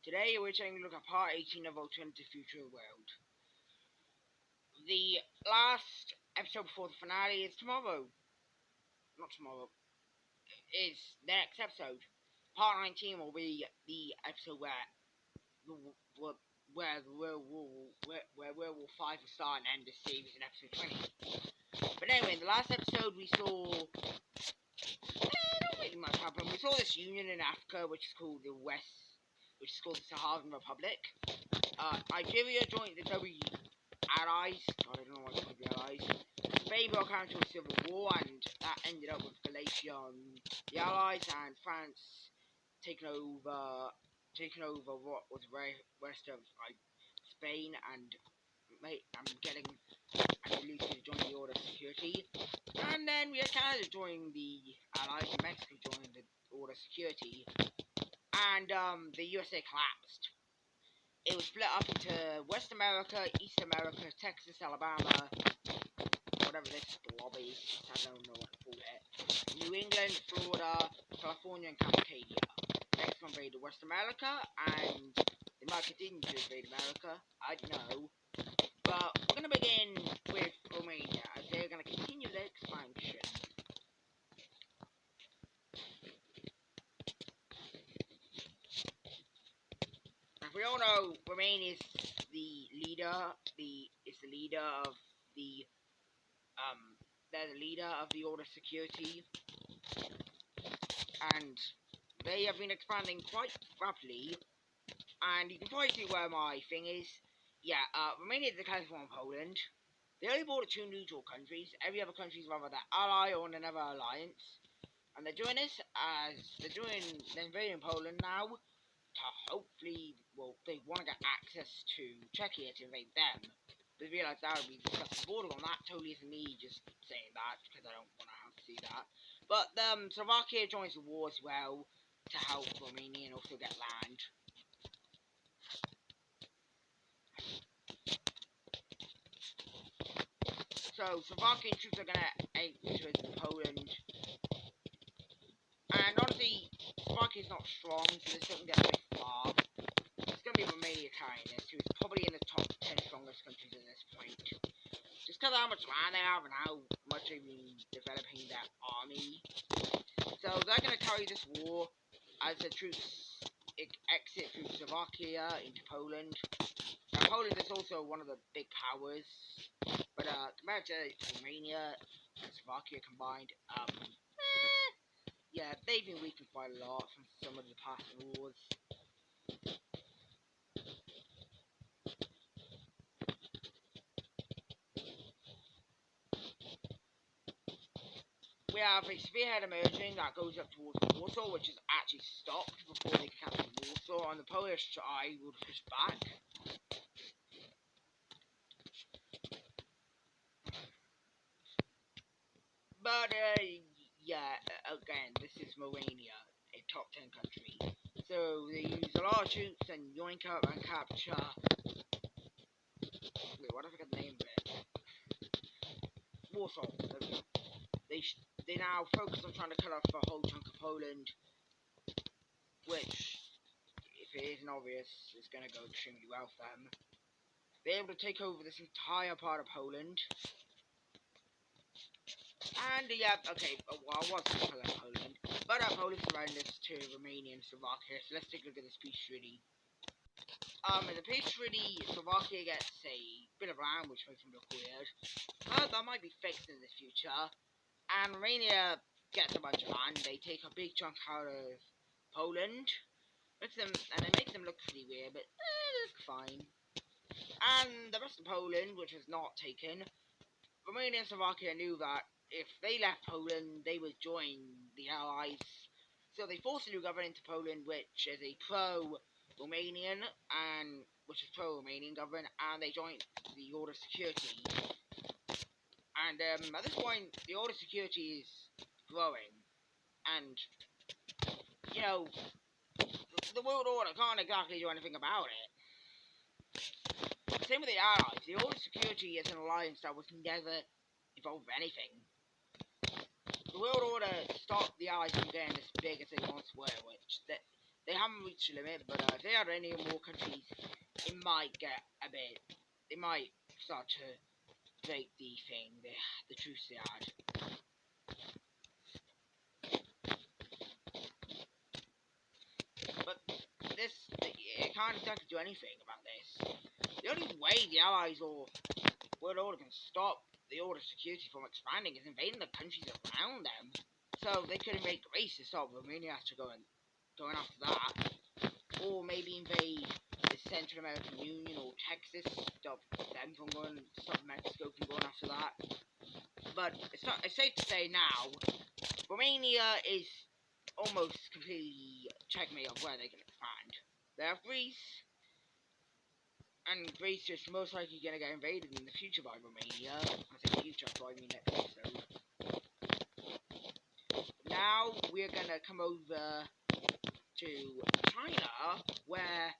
Today we're taking a look at part 18 of Alternative Future World. The last episode before the finale is tomorrow. Not tomorrow. Is the next episode. Part 19 will be the episode where the Werewolf 5 will start and end the series in episode 20. But anyway, in the last episode we saw not really much happened. We saw this union in Africa which is called the the Saharan Republic. Nigeria joined the W Allies. God, I don't know why it's called the Allies. Spain broke out into a civil war, and that ended up with Galatia on the Allies, and France taking over what was rest of Spain, and getting Andalusia to join the Order of Security. And then we had Canada joining the Allies, and Mexico joining the Order of Security, and the USA collapsed. It was split up into West America, East America, Texas, Alabama, whatever this blob is, I don't know what to call it, New England, Florida, California, and Cascadia. Mexico invaded West America, and the America didn't invade America, I don't know. But we're going to begin with Romania, as they're going to continue their expansion. As we all know, Romania is the leader of the they're the leader of the Order Security, and they have been expanding quite rapidly. And you can probably see where my thing is. Yeah, Romania is the California Poland. They only border two neutral countries. Every other country is either their ally or in another alliance. And they're doing this as they're invading Poland now to hopefully, well, they want to get access to Czechia to invade them. They realise that would be discussing border on that. Totally isn't me just saying that because I don't want to have to see that. But Slovakia joins the war as well to help Romania and also get land. So Slovakian troops are gonna enter Poland, and honestly, Slovakia is not strong, so this doesn't get very far. It's gonna be Romania carrying this, who's probably in the top 10 strongest countries at this point. Just because of how much land they have and how much they've been developing their army. So they're going to carry this war as the troops exit through Slovakia into Poland. Now Poland is also one of the big powers, but compared to Romania and Slovakia combined, yeah, they've been weakened quite a lot from some of the past wars. We have a spearhead emerging that goes up towards Warsaw, which is actually stopped before they can capture Warsaw, and the Polish side will push back. But, yeah, again, this is Romania, a top 10 country. So they use a lot of troops and yoink up and capture. Wait, what if I forget the name of it? Warsaw. They now focus on trying to cut off a whole chunk of Poland, which, if it isn't obvious, is going to go extremely well for them. They're able to take over this entire part of Poland. And yeah, okay, well, I was going to call it Poland, but Poland surrendered to Romania and Slovakia, so let's take a look at this peace treaty. In the peace treaty, Slovakia gets a bit of land, which makes them look weird. That might be fixed in the future. And Romania gets a bunch of land. They take a big chunk out of Poland. It makes them look pretty weird, but they look fine. And the rest of Poland, which was not taken, Romania and Slovakia knew that if they left Poland, they would join the Allies. So they forced a new government into Poland, which is a pro-Romanian and government, and they joined the Order Security. And at this point, the Order Security is growing, and you know, the World Order can't exactly do anything about it. Same with the Allies. The Order Security is an alliance that was never involved in anything. The World Order stopped the Allies from getting as big as they once were, which They haven't reached the limit, but if they add any more countries, it might get a bit. They might start to break the thing, the truce they had. But this, it can't exactly do anything about this. The only way the Allies or World Order can stop the Order security from expanding is invading the countries around them. So they could invade Greece to stop Romania after going after that, or maybe invade the Central American Union or Texas, stop them from going, stop Mexico from going after that. But it's safe to say now, Romania is almost completely checkmate of where they can expand. They have Greece, and Greece is most likely going to get invaded in the future by Romania. I say future, so I mean next episode. Now we're going to come over to China, where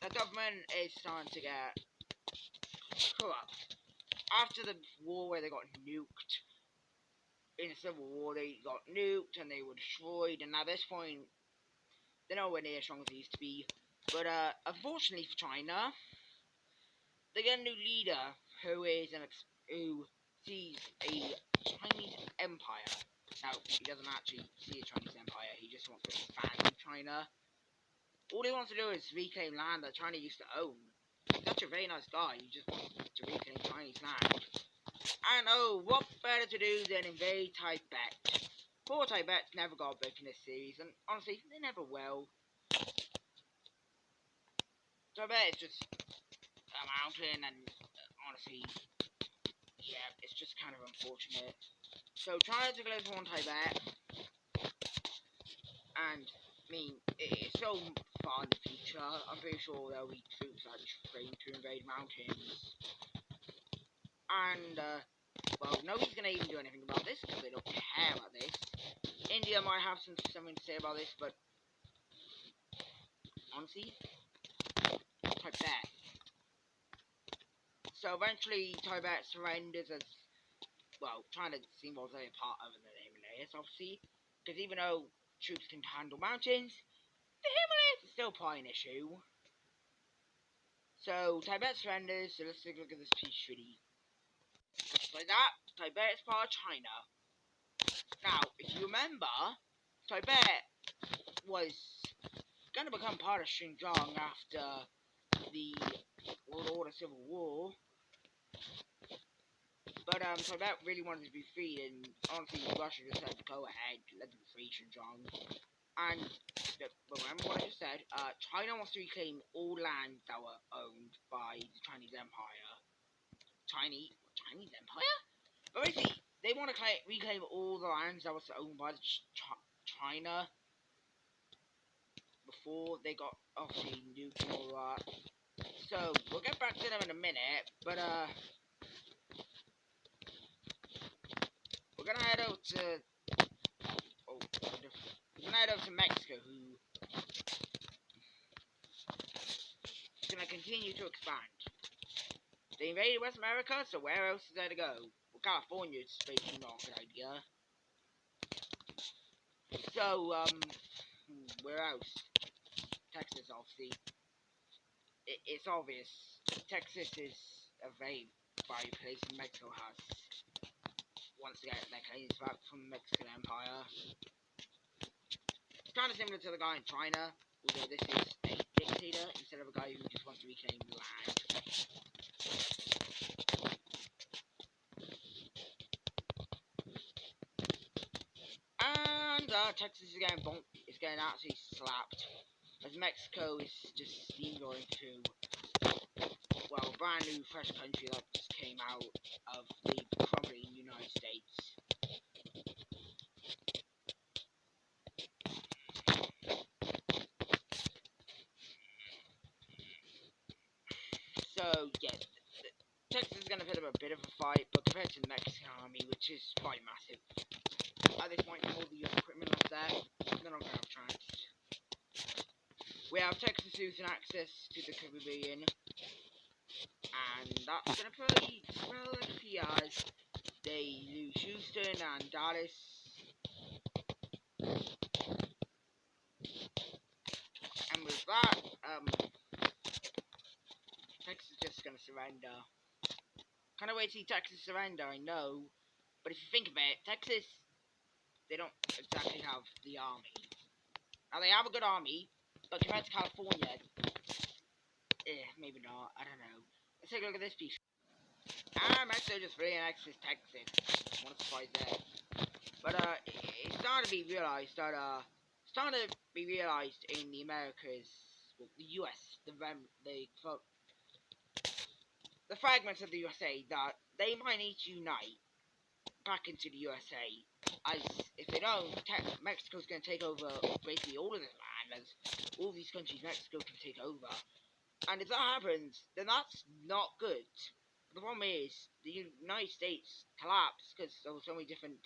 the government is starting to get corrupt. After the war where they got nuked, in the Civil War they got nuked and they were destroyed, and at this point they're nowhere near as strong as they used to be. But unfortunately for China, they get a new leader who sees a Chinese empire. Now, he doesn't actually see a Chinese empire, he just wants to expand China. All he wants to do is reclaim land that China used to own. He's such a very nice guy, he just wants to reclaim Chinese land. And oh, what better to do than invade Tibet? Poor Tibet never got a break in this series, and honestly, they never will. Tibet is just a mountain, and honestly, yeah, it's just kind of unfortunate. So China took over on Tibet, and I mean, it's so far in the future. I'm pretty sure there'll be troops like trained to invade mountains. And well, nobody's gonna even do anything about this because they don't care about this. India might have something to say about this, but honestly, Tibet. So eventually, Tibet surrenders as well. China seems to be a part of the Himalayas, obviously, because even though troops can handle mountains, the Himalayas is still probably an issue. So Tibet surrenders. So let's take a look at this peace treaty. Just like that, Tibet is part of China. Now, if you remember, Tibet was going to become part of Xinjiang after the World Order Civil War. But Tibet really wanted to be freed, and honestly, Russia just said, go ahead, let them free Xinjiang. And remember what I just said, China wants to reclaim all lands that were owned by the Chinese Empire. Chinese Empire? But basically, they want to reclaim all the lands that was owned by China before they got obviously nuked and all that. So we'll get back to them in a minute, but we're gonna head over to Mexico, who is gonna continue to expand. They invaded West America, so where else is there to go? Well, California is basically not a good idea. So where else? Texas, obviously. It's obvious. Texas is a very valuable place, and Mexico has wants to get their claims back from the Mexican Empire. It's kind of similar to the guy in China, although this is a dictator instead of a guy who just wants to reclaim land. And Texas is getting absolutely slapped, as Mexico is just steamrolling through, well, a brand new fresh country that just came out of the crumbling United States. So yeah, Texas is gonna put up a bit of a fight, but compared to the Mexican army, which is quite massive, at this point, all the equipment left there, they're not gonna have a chance. We have Texas losing access to the Caribbean, and that's gonna probably smell like a as they lose Houston and Dallas. with that, Texas is just gonna surrender. Kind of way to see Texas surrender, I know, but if you think of it, Texas, they don't exactly have the army. Now they have a good army, but compared to California, maybe not. I don't know. Let's take a look at this piece. Mexico just really annexes Texas. What a surprise there. But it's starting to be realized that in the Americas, well, the US, the fragments of the USA that they might need to unite back into the USA. As if they don't, Mexico's going to take over basically all of this land. As all these countries Mexico can take over, and if that happens, then that's not good. The problem is the United States collapsed because there were so many different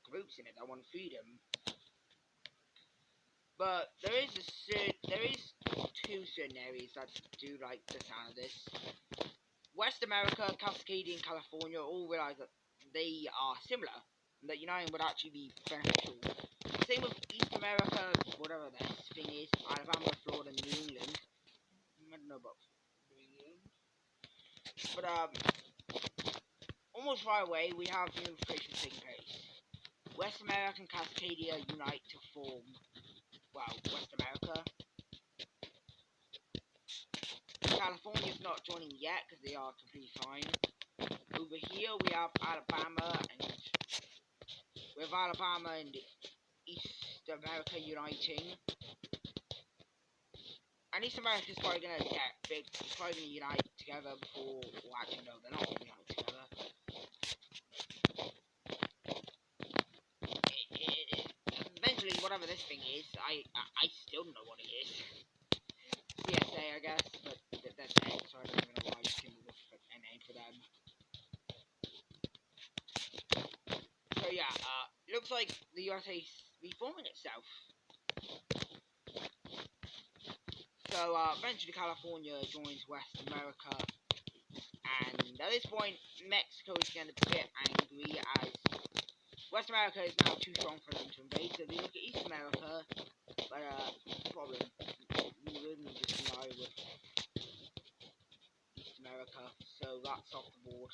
groups in it that want freedom. But there is two certain areas that do like the sound of this. West America, Cascadia, and California all realize that they are similar, and that uniting would actually be beneficial. Same with East America, whatever this thing is, Alabama, Florida, New England. I don't know about New England. But almost right away we have unification taking place. West America and Cascadia unite to form, well, West America. California's not joining yet because they are completely fine. Over here we have Alabama and East America uniting. And East America's probably gonna get big. It's probably gonna unite together before. Well, actually, no, they're not gonna unite together. Eventually, whatever this thing is, I still don't know what it is. CSA, I guess, but that's it. So I don't even know why I just came up with a name for them. So yeah, looks like the USA's reforming itself. So eventually California joins West America, and at this point Mexico is getting a bit angry as West America is now too strong for them to invade. So they look at East America, but problem we wouldn't just unite with East America, so that's off the board.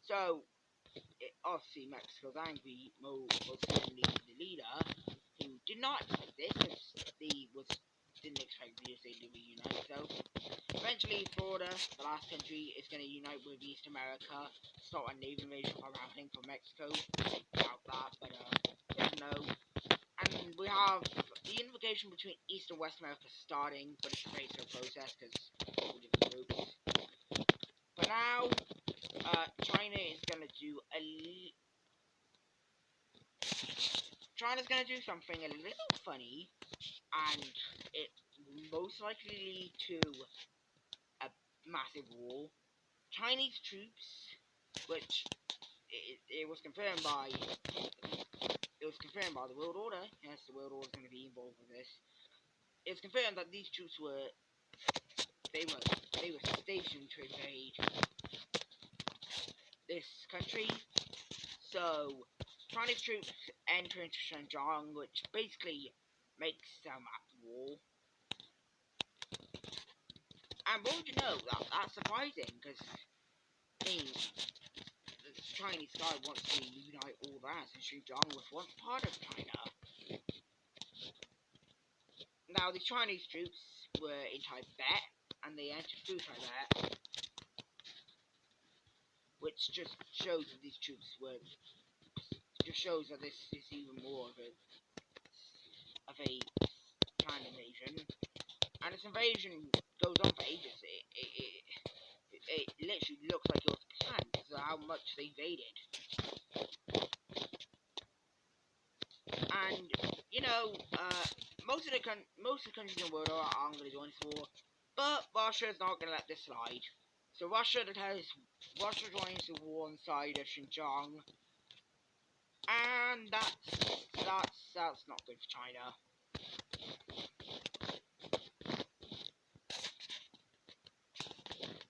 So obviously Mexico's angry. Most certainly the leader, who did not expect this, didn't expect the USA to reunite. So eventually Florida, the last country, is going to unite with East America, stop a naval invasion from happening from Mexico. About that, but don't know. And we have the unification between East and West America starting, but it's a very slow process because all different groups. But now, China is going to do China's going to do something a little funny, and it most likely lead to a massive war. Chinese troops, which it was confirmed by the World Order. Yes, the World Order is going to be involved with this. It's confirmed that these troops were stationed to invade this country. So Chinese troops enter into Xinjiang, which basically makes them at war. And what would you know, that's surprising, because I mean, the Chinese guy wants to unite all that, and Xinjiang was once part of China. Now, the Chinese troops were in Tibet, and they entered through Tibet, which just shows that these troops were, just shows that this is even more of a China invasion. And this invasion goes on for ages. It literally looks like it was planned because of how much they invaded. And you know, most of the countries in the world aren't going to join this war, but Russia is not going to let this slide. So Russia joins the war on the side of Xinjiang, and that's not good for China.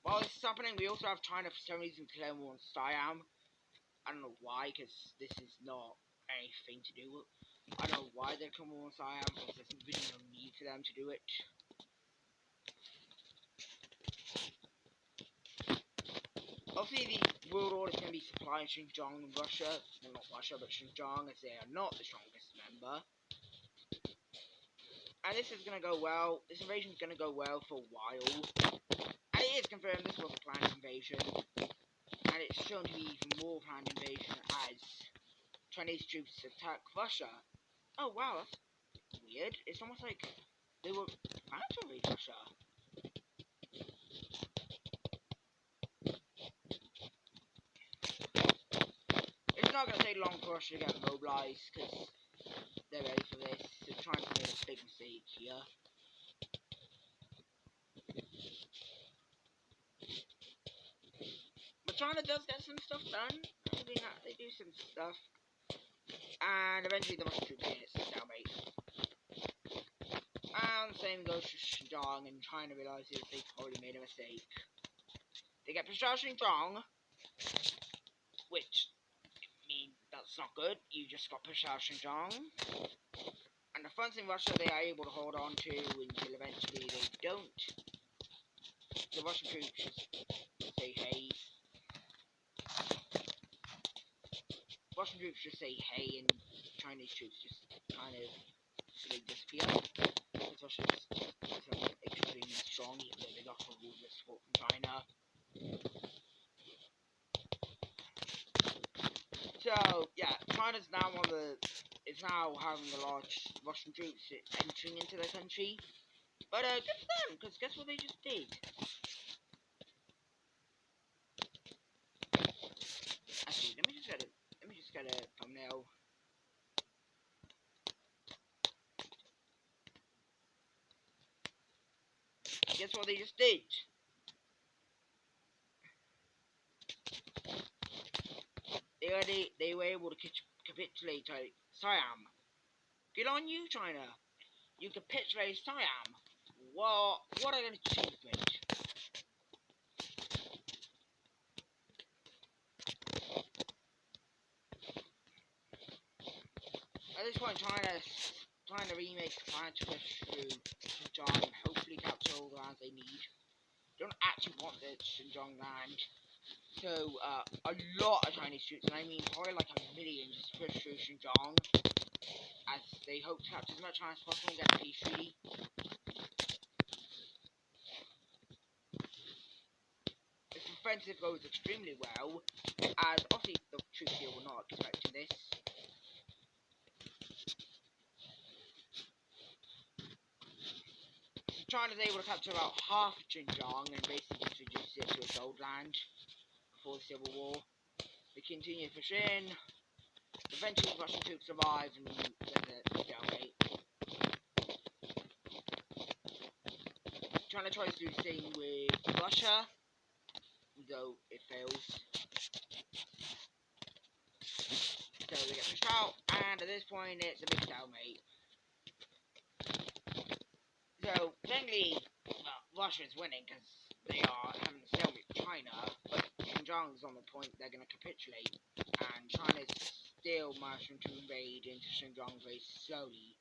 While this is happening, we also have China for some reason declaring war on Siam. I don't know why, because this is not anything to do with. I don't know why they come on Siam, because there's really no need for them to do it. Obviously, the world order is going to be supplying Xinjiang and Russia. Well, not Russia, but Xinjiang, as they are not the strongest member. And this is going to go well. This invasion is going to go well for a while. And it is confirmed this was a planned invasion. And it's shown to be even more planned invasion as Chinese troops attack Russia. Oh wow, that's weird. It's almost like they were planned to invade Russia. It's not going to take long for Russia to get mobilized, because they're ready for this. They're trying to make a big mistake here. But China does get some stuff done. They do some stuff. And eventually the Russian troops get stalemate. And the same goes to Xinjiang, and China realizes they've probably made a mistake. They get pushed out of Xinjiang, which means that's not good. You just got pushed out of Xinjiang. And the fronts in Russia they are able to hold on to until eventually they don't. The Russian troops just say hey. Russian troops just say hey, and Chinese troops just kind of disappear. Because Russia's extremely strong, even though they got a lot of support from China. So yeah, China's now it's now having a large Russian troops entering into their country. But good for them, because guess what they just did? Actually, let me just get a thumbnail. Guess what they just did? They were able to capitulate Siam. Good on you, China. You capitulate Siam. What an achievement. At this point, China's trying to remake the plan to push through Xinjiang and hopefully capture all the lands they need. They don't actually want the Xinjiang land. So, a lot of Chinese troops, and I mean probably like a million, just push through Xinjiang, as they hope to capture as much land as possible and get a peace treaty. This offensive goes extremely well, as obviously the troops here were not expecting this. China's able to capture about half of Xinjiang and basically just reduce it to its old land before the Civil War. They continue to push in. Eventually, Russian troops arrive and there's a stalemate. China tries to do the same with Russia, though it fails. So they get pushed out, and at this point, it's a big stalemate. So, technically, Russia is winning because they are having a stalemate with China, but Xinjiang is on the point they're going to capitulate, and China's still managing to invade into Xinjiang very slowly.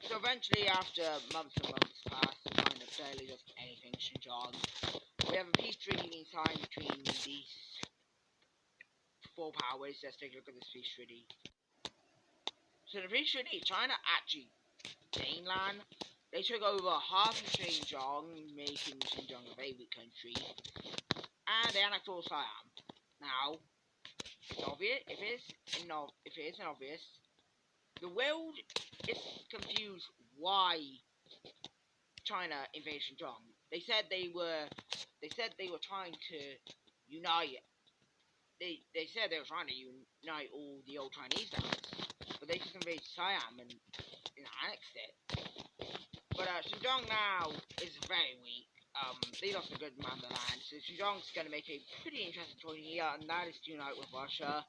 So eventually, after months and months pass, China barely does anything in Xinjiang. We have a peace treaty being signed between these four powers. Let's take a look at this peace treaty. So the peace treaty, China actually mainland. They took over half of Xinjiang, making Xinjiang a very weak country, and they annexed all Siam. Now, it's obvious. If it isn't obvious, the world is confused why China invaded Xinjiang. They said they were trying to unite. They said they were trying to unite all the old Chinese lands, but they just invaded Siam and annexed it. But Xinjiang now is very weak. They lost a good amount of land, so Xinjiang's going to make a pretty interesting choice here, and that is to unite with Russia.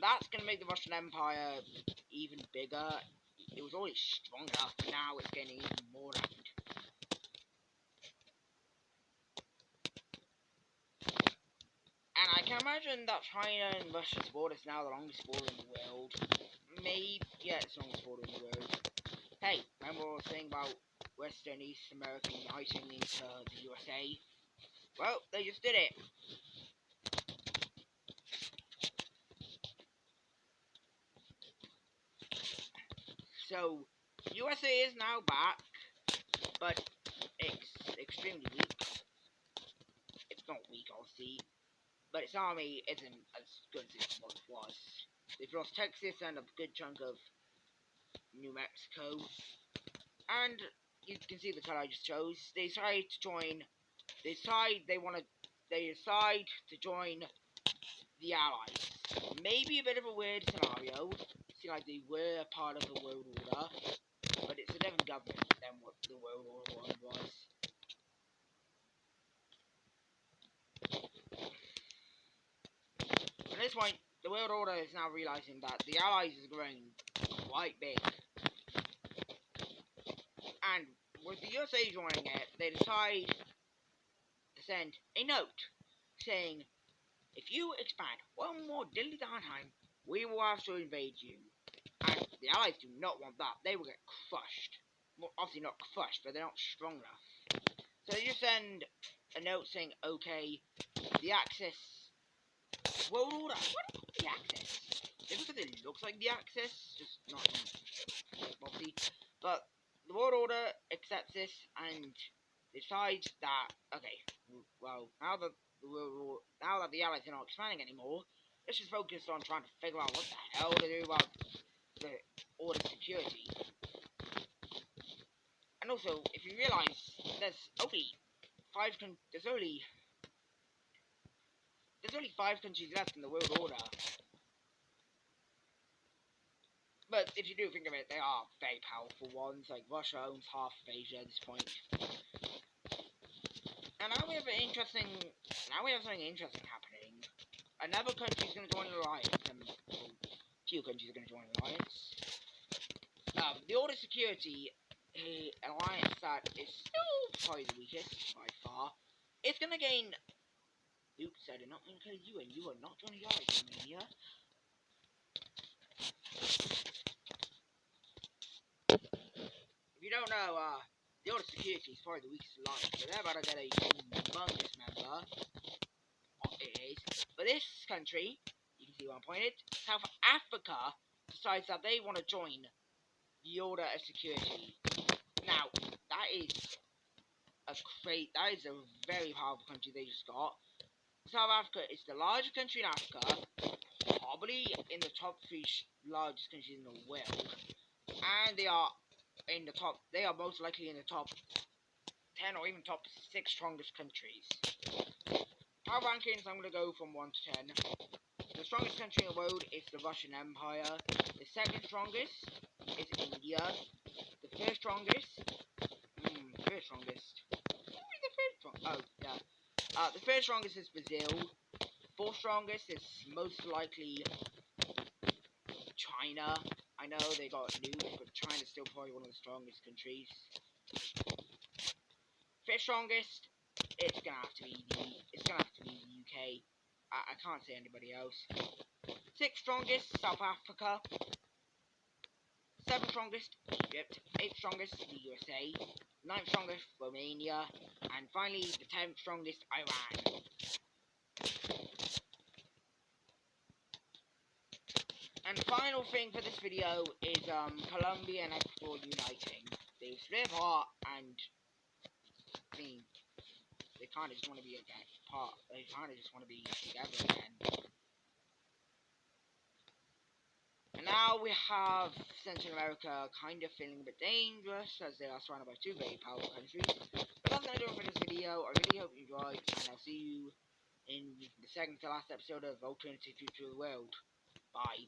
That's going to make the Russian Empire even bigger. It was already strong enough, but now it's getting even more land. imagine that China and Russia's border is now the longest border in the world. Maybe, yeah, it's the longest border in the world. Hey, remember what I was saying about West and East America uniting into the USA? Well, they just did it. So, USA is now back, but it's extremely weak. It's not weak, obviously, but its army isn't as good as it once was. They've lost Texas and a good chunk of New Mexico, and you can see the card I just chose. They decide to join. They decide to join the Allies. Maybe a bit of a weird scenario. Seems like they were part of the World Order, but it's a different government than what the World Order was. At this point, the World Order is now realizing that the Allies is growing quite big. And with the USA joining it, they decide to send a note saying, if you expand one more diddly darn time, we will have to invade you. And the Allies do not want that. They will get crushed. Well, obviously not crushed, but they're not strong enough. So they just send a note saying, okay, the Axis World Order. What is the Axis? Just because it looks like the Axis, just not obviously. But the World Order accepts this and decides that, okay, well, now that the Allies are not expanding anymore, let's just focus on trying to figure out what the hell to do about the order security. And also, if you realise, there's only five countries left in the world order. But if you do think of it, they are very powerful ones. Like Russia owns half of Asia at this point. And now we have something interesting happening. Another country is going to join the alliance. Few countries are going to join the alliance. The Order Security alliance that is still probably the weakest by far. It's going to gain. Oops, I did not include you, and you are not joining the alliance, Romania. If you don't know, the Order Security is probably the weakest alliance, so they're about to get a humongous member. It is. But this country, you can see where I'm pointed, South Africa, decides that they want to join the Order of Security. Now, that is a very powerful country they just got. South Africa is the largest country in Africa, probably in the top 3 largest countries in the world, and they are most likely in the top 10 or even top 6 strongest countries. Power rankings, I'm going to go from 1 to 10. The strongest country in the world is the Russian Empire. The second strongest is India. The third strongest. The third strongest is Brazil. Fourth strongest is most likely China. I know they got nukes, but China's still probably one of the strongest countries. Fifth strongest, it's gonna have to be the UK. I can't say anybody else. Sixth strongest, South Africa. Seventh strongest, Egypt. Eighth strongest, the USA. Ninth strongest, Romania. And finally, the 10th strongest, Iran. And the final thing for this video is Colombia and Ecuador uniting. They split apart and they kind of just want to be apart. They kind of just want to be together again. And now we have Central America kind of feeling a bit dangerous as they are surrounded by 2 very powerful countries. But that's going to do it for this video. I really hope you enjoyed, and I'll see you in the second to last episode of Alternative Future of the World. Bye.